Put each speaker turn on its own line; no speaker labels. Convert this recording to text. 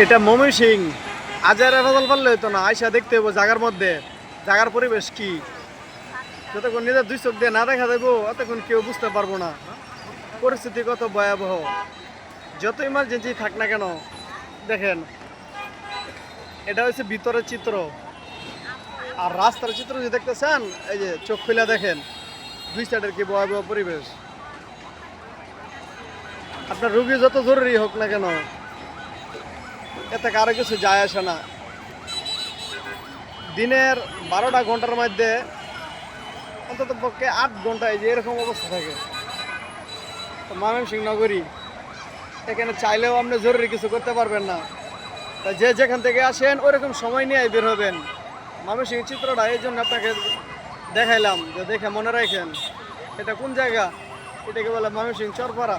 এটা ময়মনসিং আজারে ফসল পারলে হইতো না, আয়সা দেখতে হইব জায়গার মধ্যে, জায়গার পরিবেশ কি। যতক্ষণ নিজের দুই চোখ দিয়ে না দেখা যাবো ততক্ষণ কেউ বুঝতে পারবো না পরিস্থিতি কত ভয়াবহ। যত ইমার্জেন্সি থাক না কেন, দেখেন এটা হচ্ছে ভিতরের চিত্র, আর রাস্তার চিত্র যদি দেখতেছেন এই যে চোখ খুলে দেখেন দুই সাইডের কি ভয়াবহ পরিবেশ। আপনার রুগী যত জরুরি হোক না কেন, এতে কারো কিছু যায় আসে না। দিনের 12টা ঘন্টার মধ্যে অন্তত পক্ষে 8 ঘন্টা এই যে এরকম অবস্থা থাকে। তো ময়মনসিংহ নগরী, এখানে চাইলেও আপনি জরুরি কিছু করতে পারবেন না। তা যে যেখান থেকে আসেন ওইরকম সময় নিয়ে বের হবেন। ময়মনসিংহ চিত্রটা এই জন্য আপনাকে দেখাইলাম, যে দেখে মনে রাখেন এটা কোন জায়গা, এটাকে বলে ময়মনসিংহ চরপাড়া।